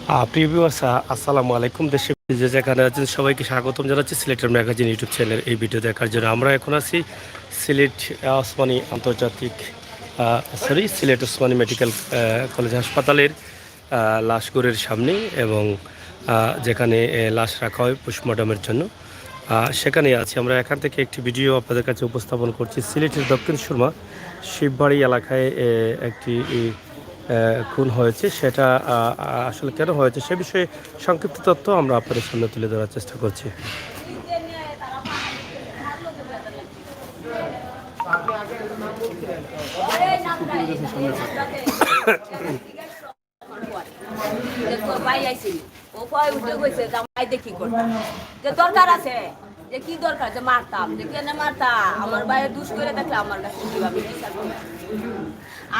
প্রিয় ভিউয়ার্স, আসসালামু আলাইকুম। দেশে যে যেখানে আছেন সবাইকে স্বাগতম জানাচ্ছি সিলেটের ম্যাগাজিন ইউটিউব চ্যানেল এই ভিডিও দেখার জন্য। আমরা এখন আছি সিলেট ওসমানী আন্তর্জাতিক সিলেট ওসমানী মেডিকেল কলেজ হাসপাতালের লাশগড়ের সামনে, এবং যেখানে লাশ রাখা হয় পোস্টমর্টমের জন্য, সেখানে আছি আমরা। এখান থেকে একটি ভিডিও আপনাদের কাছে উপস্থাপন করছি। সিলেটের দক্ষিণ সুরমা শিববাড়ি এলাকায় একটি খুন হয়েছে, সেটা আসলে কেন হয়েছে সে বিষয়ে সংক্ষিপ্ত তথ্য আমরা আপনাদের সামনে তুলে ধরার চেষ্টা করছি। দরকার আছে যে কি দরকার যে মারতাম, যে কেন মারতাম, আমার ভাইয়ের দুষ করে দেখলে আমার কাছে কিভাবে বিচার করবো।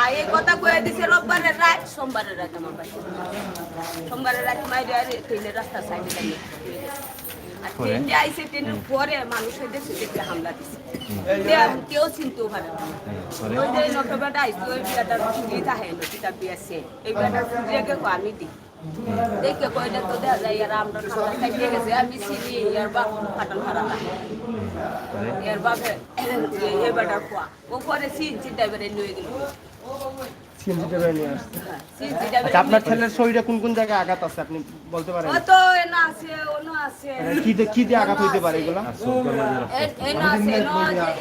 আর এই কথা কয়ে দিছে রোববারের রাত, সোমবারের রাত আমার ভাই সোমবারের রাত মাইরে ট্রেনের রাস্তার সাইডে দাঁড়িয়ে আর ট্রেন যে আইসে ট্রেনের পরে মানুষের দেশে দেখলে হামলা দিছে, কেউ চিনতেও পারে না। ওই যে নটবেটা আইসি ওই বিয়াটার চুরি থাকে নদীটা দিয়েছে, এই বিয়াটার চুরিকে আমি দিই দেখে কয়টা তো দেখা যায় আর আমরা ঠান্ডা খাইতে গেছে আমি চিনি এর বাপ ফাটল হারা এর বাপে এই বেটার খোয়া ও পরে সিনজি ড্রাইভারে নিয়ে গেল। আপনার ছেলের শরীরে কোন কোন জায়গায় আঘাত আছে আপনি বলতে পারেন? ও তো এনা আছে ওনো আছে, কি দিয়ে আঘাত হইতে পারে এগুলো? এনা আছে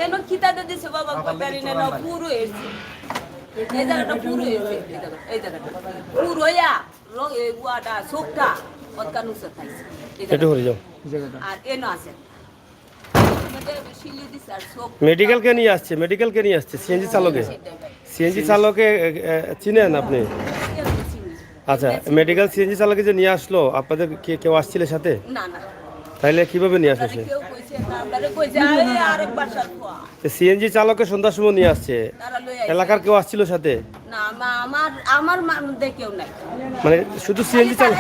এনো কিতাতে দিছে বাবা কইতারি না পুরো এসে এই জায়গাটা পুরো এসে এই জায়গাটা পুরো ইয়া গুয়াটা সোকটা অতকানুসে থাইছে একটু হয়ে যাও। আর এনো আছে মেডিকেলকে নিয়ে আসছে, মেডিকেলকে নিয়ে আসছে সিএনজি চালকে। সিএনজি চালকে চিনেন আপনি? আচ্ছা, মেডিকেল সিএনজি চালকে যে নিয়ে আসলো, আপনাদের কেউ আসছিল সাথে? না না, তাইলে কিভাবে নিয়ে আসে সে? সিএনজি চালকে সন্ধ্যার সময় নিয়ে আসছে, এলাকার কেউ আসছিল সাথে? না, আমার কেউ নাই, মানে শুধু সিএনজি চালক,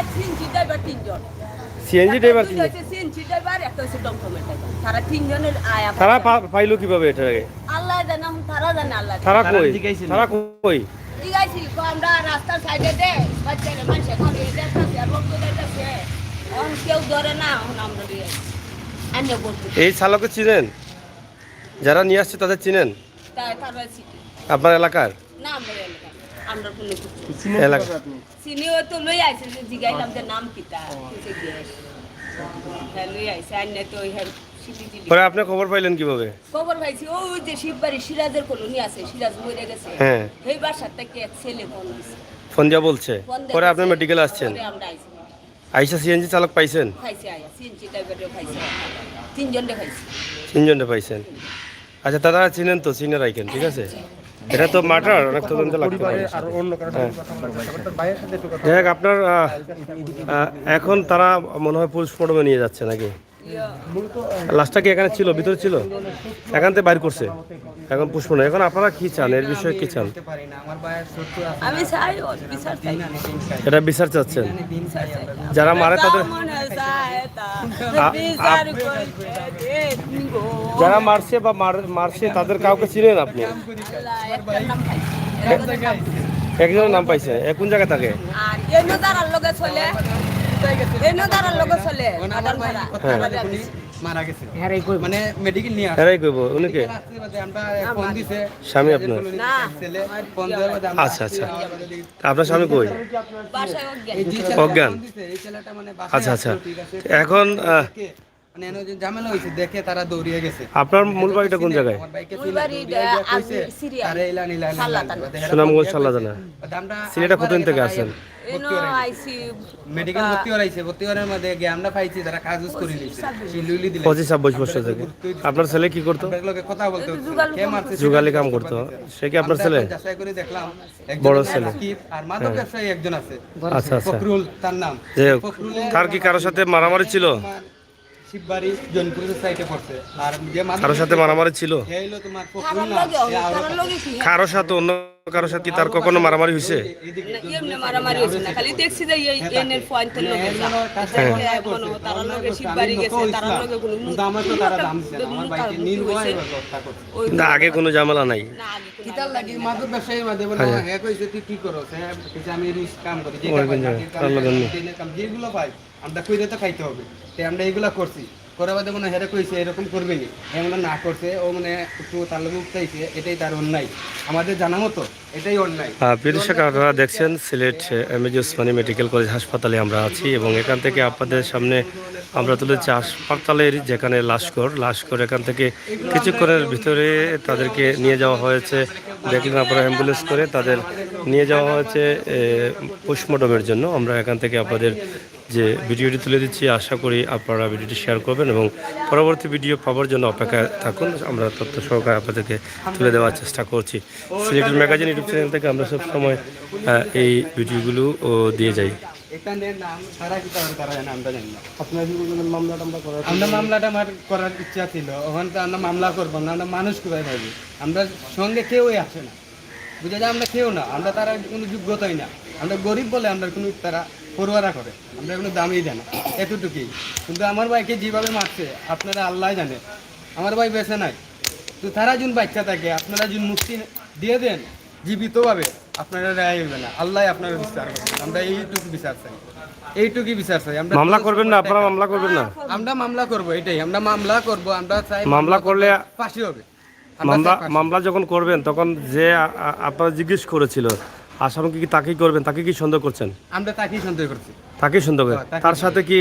সিএনজি ড্রাইভার। তারা পাইলো কিভাবে এটা? আল্লাহ জানে, তারা জানে, আল্লাহ তারা কই? তারা কই? জিগাইছিল আমরা রাস্তার সাইডে দে বাচ্চারে মানুষে খালি দেখতাছে আর লোক দেখতাছে, এখন কেউ ধরে না, এখন আমরা দিয়ে আনে বলতে এই চালকে চিনেন? যারা নিয়ে আসছে তাদের চিনেন? তাই তারা চিনি আপনার এলাকার? না, আমরা এলাকা আমরা কোনো কিছু এলাকা চিনি। ও তো লই আইছে যে জিগাইলাম যে নাম কিতা কিসে গিয়ে হ্যাঁ লই আইছে আনে তো হ্যাঁ সিটি পরে আপনি খবর পাইলেন কিভাবে? খবর পাইছি ওই যে শিববাড়ি সিরাজের কলোনি আছে, সিরাজ মরে গেছে, হ্যাঁ, এই বাসার থেকে এক ছেলে ফোন দিছে, ফোন দিয়া বলছে। পরে আপনি মেডিকেলে আসছেন, পরে আমরা আইছি, আইসা সিএনজি চালক পাইছেন? খাইছে আয়া সিএনজি ড্রাইভারও খাইছে, তিনজনরে খাইছে। তিনজনে পাইছেন? আচ্ছা, তারা চিনেন তো, চিনে রাখেন, ঠিক আছে? এটা তো মার্ডার, অনেক তদন্ত লাগতে পারে। যাই হোক, আপনার এখন তারা মনে হয় পোস্টমর্টমে নিয়ে যাচ্ছে নাকি? লাশটা কি এখানে ছিল, ভিতরে ছিল? এখান থেকে বাইর করছে, এখন পোস্টমর্টম। এখন আপনারা কি চান, এর বিষয়ে কি চান? আমি চাই ওর বিচার চাই, এটা বিচার চাচ্ছেন? যারা মারে তাদের, যারা মারছে বা মারছে তাদের কাউকে চিনেন আপনি? একজনের নাম পাইছে, কোন জায়গা থাকে? আর এনো দাঁড়ার লগে চলে, এনো দাঁড়ার লগে চলে মারা গেছে মানে মেডিকেল নিয়ে এরাই কইব। উনি কে? ফোন দিছে স্বামী আপনার? না, ছেলে ফোন দেওয়ার বাদে আচ্ছা আচ্ছা, আপনার স্বামী কই? বাসায় অজ্ঞান। অজ্ঞান? এই ছেলেটা মানে আচ্ছা আচ্ছা। এখন মানে এনে যে ঝামেলা হইছে দেখে তারা দৌড়িয়ে গেছে। আপনার মূল বাড়িটা কোন জায়গায়? আমার বাইকে ওই বাড়ি আগে সিরিয়াল আরে ইলা নিলা সুনামগঞ্জ সাল্লাদানা। আমরা সিলেটে কতদিন থেকে আসেন? এনো আইসি মেডিকেল ভর্তি হরাইছে, ভর্তি হওয়ার মধ্যে আমরা পাইছি তারা কাজ করে দিয়েছে, শিলুলি দিলে 25-26 বছর থেকে। আপনার ছেলে কি করতো? আপনার লগে কথা বলতে কে মারছে যুগালি কাম করতো। সে কি আপনার ছেলে? যাচাই করে দেখলাম বড় ছেলে। আর মাদক ব্যবসায়ী একজন আছে, আচ্ছা আচ্ছা। ফখরুল তার নাম। যে তার কি কারোর সাথে মারামারি ছিল? শিববাড়ি জনপুরের সাইডে পড়ছে। আর যে কারোর সাথে মারামারি ছিল? হলো তোমার ফখরুল না, তার লগে কি কারোর সাথে, অন্য কারোর সাথে কি তার কখনো মারামারি হয়েছে? না, এমনি মারামারি হয়েছে না, খালি দেখছি যে এই এনের পয়েন্টের লোকে যা। হ্যাঁ। দেখলে মনে হয় তারার লগে শিববাড়ি গেছে, তারার লগে কোনো কিন্তু আমার তো তারা দাম দিছে না, আমার বাইকে নির্ভয় হত্যা করছে। ওই কিন্তু আগে কোনো ঝামেলা নাই। না আগে কোনো কিতার লাগি মাদক ব্যবসায়ীর মাধ্যমে বলে হ্যাঁ কইছে তুই কি করছ, হ্যাঁ কইছে আমি রিস্ক কাম করি, যে ওই কাম কিন্তু করি, তার লগে নেই। দিনের কাম যেগুলো পাই আমরা কইরে তো খাইতে হবে, তাই আমরা এইগুলা করছি। করে বাদে মনে হেরে কইছে এরকম করবে নি, এমন না করছে, ও মানে একটু তার লগে উঠতেইছে, এটাই তার অন্যায়, আমাদের জানা মতো এটাই অন্যায়। প্রিয় দর্শক, আপনারা দেখছেন Sylhet MAG Osmani medical college হাসপাতালে আমরা আছি এবং এখান থেকে আপনাদের সামনে আমরা তুলেছি হাসপাতালের যেখানে লাশকর এখান থেকে কিছুক্ষণের ভিতরে তাদেরকে নিয়ে যাওয়া হয়েছে। দেখলেন আপনারা অ্যাম্বুলেন্স করে তাদের নিয়ে যাওয়া হয়েছে পোস্টমর্টমের জন্য। আমরা এখান থেকে আপনাদের যে ভিডিওটি তুলে দিচ্ছি, আশা করি আপনারা ভিডিওটি শেয়ার করবেন এবং পরবর্তী ভিডিও পাওয়ার জন্য অপেক্ষায় থাকুন। আমরা তথ্য সহকারে আপনাদেরকে তুলে দেওয়ার চেষ্টা করছি। সিলেটের ম্যাগাজিন ইউটিউব চ্যানেল থেকে আমরা সবসময় এই ভিডিওগুলো দিয়ে যাই। এখানে নাম তারা কি তারা জানে, আমরা জানি না। আপনার মামলাটা আমরা মামলাটা আমার করার ইচ্ছা ছিল, ওখান থেকে আমরা মামলা করবো না, আমরা মানুষ কোথায় থাকবো, আমরা সঙ্গে কেউই আসে না, বুঝা যায় আমরা কেউ না, আমরা তারা কোনো যোগ্যতাই না, আমরা গরিব বলে আমরা কোনো তারা পড়ুয়ারা করে, আমরা কোনো দামই দেয় না, এতটুকুই। কিন্তু আমার ভাইকে যেভাবে মারছে আপনারা আল্লাহ জানে, আমার ভাই বেঁচে নাই, তো তারা যখন বাচ্চা থাকে আপনারা যখন মুক্তি দিয়ে দেন জীবিতভাবে, আপনারা রায় হইবে না, আল্লাহ আপনারা বিচার করবেন, আমরা এইটুকু বিচার চাই, এইটুকুই বিচার চাই। আমরা মামলা করবেন না? আপনারা মামলা করবেন না? আমরা মামলা করব, এটাই আমরা মামলা করব, আমরা চাই মামলা করলে ফাঁসি হবে। আমরা চাই ফাঁসি। মামলা যখন করবেন তখন যে আপনারা জিজ্ঞেস করেছিল আসামি কি তাকেই করবেন, তাকে কি সন্দেহ করছেন? আমরা তাকেই সন্দেহ করছি। তাকেই সন্দেহ করেন? তাকেই তার সাথে কি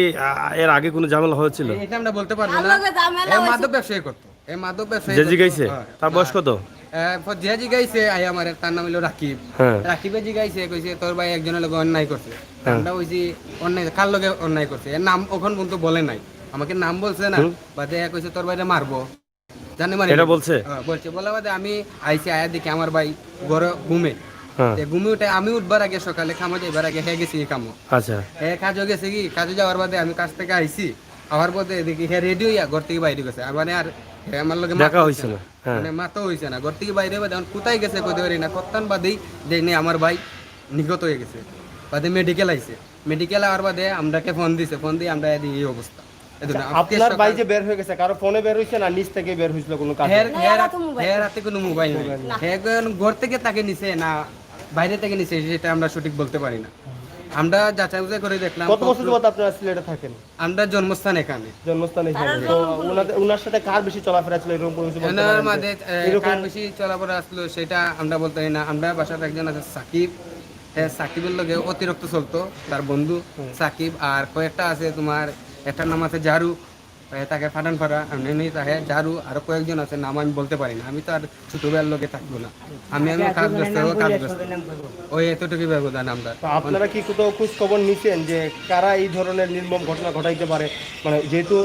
এর আগে কোনো ঝামেলা হয়েছিল? এটা আমরা বলতে পারবো তার না, লগে ঝামেলা এ হয়েছে। মাদক ব্যবসায়ী করতো, এই মাদক ব্যবসায়ী যে করতো। জিগাইছে হ্যাঁ। তার বয়স কত? যে জিগাইছে আই আমার তার নাম হলো রাকিব। হ্যাঁ। রাকিবে জিগাইছে কইছে তোর ভাই একজনের লগে অন্যায় করছে, হ্যাঁ। আমরা কইছি অন্যায় কার লগে অন্যায় করছে, এর নাম ওখান পর্যন্ত বলে নাই, আমাকে নাম বলছে না, বাদে কইছে তোর ভাইরে মারবো, জানে মানে এটা বলছে? বলছে, বলা বাদে আমি আইছি, আয়া দেখি আমার ভাই ঘরে ঘুমে, হ্যাঁ। ঘুমে উঠে আমি উঠবার আগে সকালে খামো যাইবার আগে হয়ে গেছি কামো, আচ্ছা। হ্যাঁ কাজও গেছে, কি কাজে যাওয়ার বাদে আমি কাজ থেকে আইছি, আবার পথে দেখি হ্যাঁ রেডি হইয়া ঘর থেকে বাইরে গেছে, মানে আর হ্যাঁ আমার লগে দেখা হয়েছে না? হ্যাঁ। মানে মাতো হয়েছে না, ঘর থেকে বাইরে বাদে এখন কোথায় গেছে কইতে পারি না, কত্তান বাদেই দেখনি আমার ভাই নিহত হয়ে গেছে, বাদে মেডিকেল আইছে, মেডিকেল আওয়ার বাদে আমরাকে ফোন দিছে, ফোন দিয়ে আমরা এই অবস্থা। আপনার ভাই যে বের হয়ে গেছে কারো ফোনে বের হইছে না নিচ থেকে বের হইছিল কোনো কাজ? হাতে কোনো মোবাইল নেই, হ্যাঁ ঘর থেকে তাকে নিছে না বাইরে থেকে নিছে সেটা আমরা সঠিক বলতে পারি না, আমরা যাচাই বাছাই করে দেখলাম। কত বছর যাবত আপনারা সিলেটে থাকেন? আমরা জন্মস্থান এখানে, জন্মস্থান এখানে। তো ওনার সাথে কার বেশি চলাফেরা ছিল এরকম কোনো কিছু বলতে এনার পারেন যে? মাঝে কার বেশি চলাফেরা আসলো সেটা আমরা বলতে পারি না। আমরা বাসাতে একজন আছে সাকিব, সাকিবের লগে অতিরিক্ত চলতো, তার বন্ধু সাকিব, আর কয়েকটা আছে তোমার, একটার নাম আছে জারু, তাকে ফাটান ফাটা এমনি তাকে জারু, আর কয়েকজন আছে নাম আমি বলতে পারি না, আমি তো আর ছোটবেলার লোকে থাকবো না, আমি কাজ ব্যস্ত, কাজ ব্যস্ত, ওই এতটুকু ব্যবধান আমরা। তো আপনারা কি কোথাও খোঁজ খবর নিছেন যে কারা এই ধরনের নির্মম ঘটনা ঘটাইতে পারে? মানে যেহেতু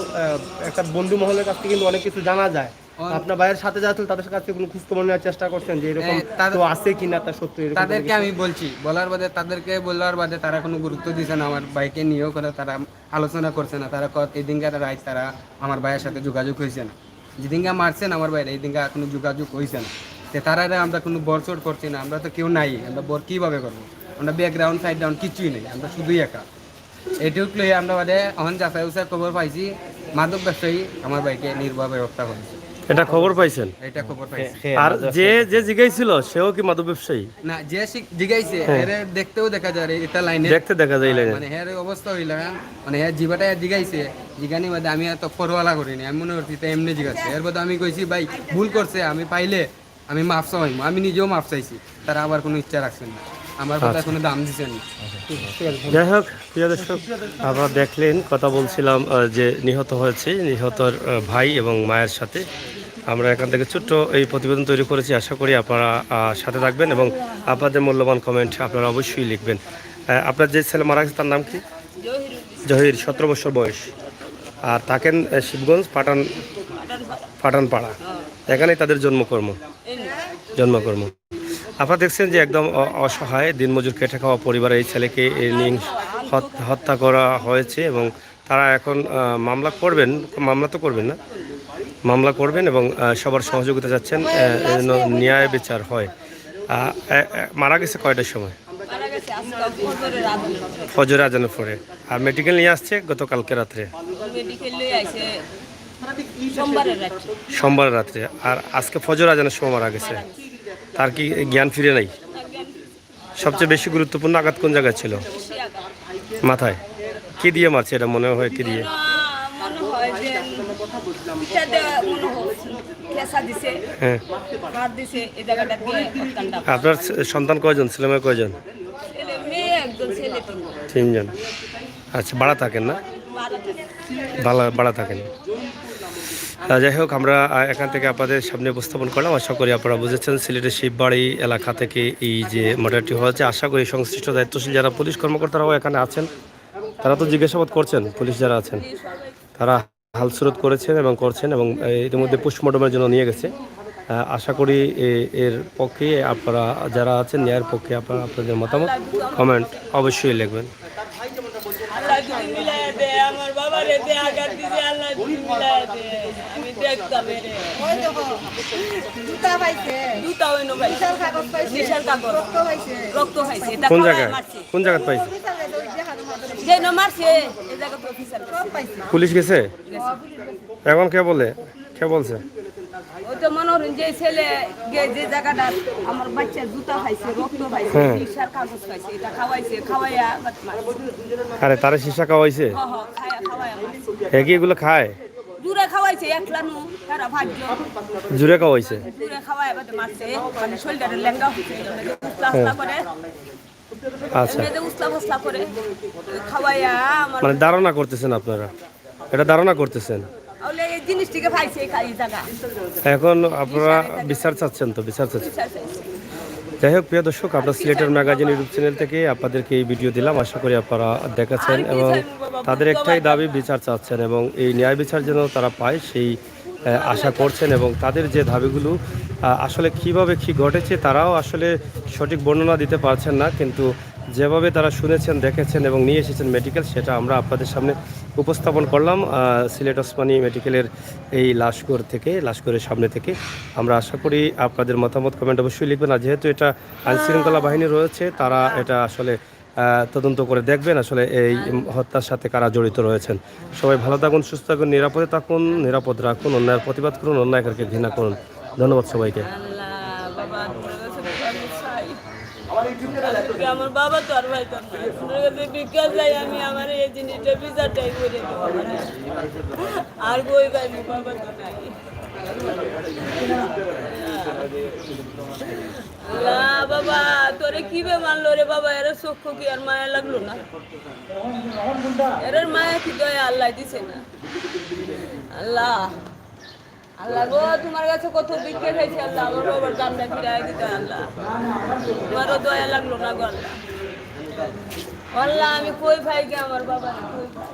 একটা বন্ধু মহলের কাছ থেকে কিন্তু অনেক কিছু জানা যায়, আপনার ভাইয়ের সাথে যারা ছিল তাদের কাছ থেকে কোনো খোঁজ খবর নেওয়ার চেষ্টা করছেন যে এরকম তো আছে কিনা, তার সত্য এরকম? তাদেরকে আমি বলছি, বলার বাদে তাদেরকে বলার বাদে তারা কোনো গুরুত্ব দিচ্ছে না, আমার ভাইকে নিয়েও করে তারা আলোচনা করছে না, তারা এই দিনকার রাইট তারা আমার ভাইয়ের সাথে যোগাযোগ হয়েছে না, যেদিনকে মারছেন আমার ভাইয়ের এই দিনকে কোনো যোগাযোগ হয়েছে না, তো তারা আমরা কোনো বরচড় করছি না, আমরা তো কেউ নাই, আমরা বর কীভাবে করবো, আমরা ব্যাকগ্রাউন্ড সাইড ডাউন কিছুই নেই, আমরা শুধুই একা, এটুক লই আমরা বাদে এখন যাচাই উচাই খবর পাইছি মাদক ব্যবসায়ী আমার ভাইকে নির্ভরভাবে হত্যা করেছে, এটা খবর পাইছেন? এটা খবর পাইছি। আর যে জিগাইছিল সেও কি মাদক ব্যবসায়ী? না, যে জিগাইছে এর দেখতেও দেখা যায় এটা লাইনে দেখতে দেখা যায় লাইনে। মানে এর অবস্থা হইলা, মানে এর জিবাটা জিগাইছে, জিগানি বাদে আমি এত পরওয়ালা করিনি, আমি মনে করছি তো এমনি জিগাচ্ছে, এর বাদে আমি কইছি ভাই ভুল করছে, আমি পাইলে আমি মাফ চাইম, আমি নিজেও মাফ চাইছি, তারা আবার কোনো ইচ্ছা রাখছেন না, আমার কথা কোনো দাম দিচ্ছেন না। যাই হোক, প্রিয় দর্শক, আপনারা দেখলেন, কথা বলছিলাম যে নিহত হয়েছে, নিহতর ভাই এবং মায়ের সাথে আমরা এখান থেকে ছোট্ট এই প্রতিবেদন তৈরি করেছি। আশা করি আপনারা সাথে থাকবেন এবং আপনাদের মূল্যবান কমেন্ট আপনারা অবশ্যই লিখবেন। আপনার যে ছেলে মারা গেছে তার নাম কি? জহির, 17 বছর বয়স, আর থাকেন শিবগঞ্জ পাঠানপাড়া, এখানেই তাদের জন্মকর্ম। আপনারা দেখছেন যে একদম অসহায় দিনমজুর খেটে খাওয়া পরিবারের এই ছেলেকে হত্যা করা হয়েছে এবং তারা এখন মামলা করবেন এবং সবার সহযোগিতা চাচ্ছেন যেন ন্যায় বিচার হয়। মারা গেছে কয়টার সময়? মারা গেছে আজকে ফজরের আজানের পরে। ফজর আজানের পরে। আর মেডিকেল নিয়ে আসছে গতকালকে রাত্রে, মেডিকেল লয়ে আইছে সোমবারের রাতে। সোমবার রাত্রে। আর আজকে ফজর আজানের সময় মারা গেছে। তার কি জ্ঞান ফিরে নাই? সবচেয়ে বেশি গুরুত্বপূর্ণ আঘাত কোন জায়গায় ছিল? বেশি আঘাত। মাথায়। কি দিয়ে মারছে এটা মনে হয়? কি দিয়ে? মনে হয় যে এটাতে মনে হয় কেসা দিছে, হ্যাঁ। মার দিছে এই জায়গাটা দিয়ে হত্যাকাণ্ড। আপনার সন্তান কয়জন? ছেলেমেয়ে কয়জন? ছেলে মেয়ে একজন, ছেলে তিনজন। তিনজন। আচ্ছা, ভাড়া থাকেন না? ভাড়া থাকেন। যাই হোক, আমরা এখান থেকে আপনাদের সামনে উপস্থাপন করলাম। আশা করি আপনারা বুঝেছেন সিলেটের শিববাড়ি এলাকা থেকে এই যে মার্ডারটি হয়েছে। আশা করি সংশ্লিষ্ট দায়িত্বশীল যারা পুলিশ কর্মকর্তারাও এখানে আছেন, তারা তো জিজ্ঞাসাবাদ করছেন। পুলিশ যারা আছেন তারা হালস্রোত করেছেন এবং করছেন, এবং ইতিমধ্যে পোস্টমর্টমের জন্য নিয়ে গেছে। আশা করি এর পক্ষে আপনারা যারা আছেন, ন্যায়ের পক্ষে আপনারা আপনাদের মতামত কমেন্ট অবশ্যই লিখবেন। আল্লাহ যদি মিলাইয়া দেয়, আমার বাবারে দে আঘাত দিছে, আল্লাহ যদি মিলাইয়া দেয়, আমি দেখতাম এরে। জুতা হইনো ভাই, নিশার কাগজ, রক্ত খাইছে। এটা কোন খাওয়ায় জায়গায়? মারছে। কোন জায়গায় পাইছে? যে ন মারছে এই জায়গা তো অফিসার পাইছে। পুলিশ গেছে? এখন কে বলে? কে বলছে? ওই তো মনে হলেন যে ছেলে যে জায়গাটা আমার বাচ্চার জুতা খাইছে, রক্ত খাইছে, নিশার কাগজ খাইছে, এটা খাওয়াইছে, খাওয়াইয়া মারছে। আরে তারা সীসা খাওয়াইছে? খাওয়াইয়া মারছে। কি এগুলো খায়? দূরে খাওয়াইছে, একলানো তারা ভাগ্য জুড়ে খাওয়াইছে? দূরে খাওয়াইয়া বাদে মারছে। মানে শরীরটা লেঙ্গা হচ্ছে, উসলা উসলা করে, আচ্ছা, এমনিতে উসলা ফসলা করে খাওয়াইয়া আমার মানে ধারণা করতেছেন আপনারা? এটা ধারণা করতেছেন? তাহলে এই জিনিসটিকে খাইছে এই জায়গা। এখন আপনারা বিচার চাচ্ছেন তো? বিচার চাচ্ছেন। যাই হোক, প্রিয় দর্শক, আমরা সিলেটের ম্যাগাজিন ইউটিউব চ্যানেল থেকে আপনাদেরকে এই ভিডিও দিলাম। আশা করি আপনারা দেখেছেন এবং তাদের একটাই দাবি বিচার চাচ্ছেন, এবং এই ন্যায় বিচার যেন তারা পায় সেই আশা করছেন। এবং তাদের যে দাবিগুলো আসলে কিভাবে কি ঘটেছে তারাও আসলে সঠিক বর্ণনা দিতে পারছেন না, কিন্তু যেভাবে তারা শুনেছেন, দেখেছেন এবং নিয়ে এসেছেন মেডিকেল, সেটা আমরা আপনাদের সামনে উপস্থাপন করলাম সিলেট ওসমানী মেডিকেলের এই লাশকরের সামনে থেকে। আমরা আশা করি আপনাদের মতামত কমেন্ট অবশ্যই লিখবেন। আর যেহেতু এটা আইনশৃঙ্খলা বাহিনী রয়েছে, তারা এটা আসলে তদন্ত করে দেখবেন আসলে এই হত্যার সাথে কারা জড়িত রয়েছেন। সবাই ভালো থাকুন, সুস্থ থাকুন, নিরাপদে থাকুন, নিরাপদ রাখুন, অন্যায়ের প্রতিবাদ করুন, অন্যায়কারকে ঘৃণা করুন। ধন্যবাদ সবাইকে। আল্লাহ বাবা তোমার কাছে আমি চাই। আমার বাবা তো আর ভাই তো নাই, তোমার কাছে ভিক্ষা চাই আমি, আমার এই জিনিসটা বিচারটাই করে দেবো। আর কই ভাই বাবা তো নাই। আল্লাহ বাবা তোরে কি বে মানলো রে বাবা, এর চক্ষু কি আর মায়া লাগলো না? এর মায়া কি দয়া আল্লাহ দিছে না? আল্লাহ আল্লাহ গো তোমার কাছে কত ভিক্ষা খাইছি আল্লাহ, আমার বাবার জানটা ফিরাই দিতে আল্লাহ, তোমারও দয়া লাগলো না গো আল্লাহ। আল্লাহ আমি কই ভাইকে আমার বাবা কই ভাই।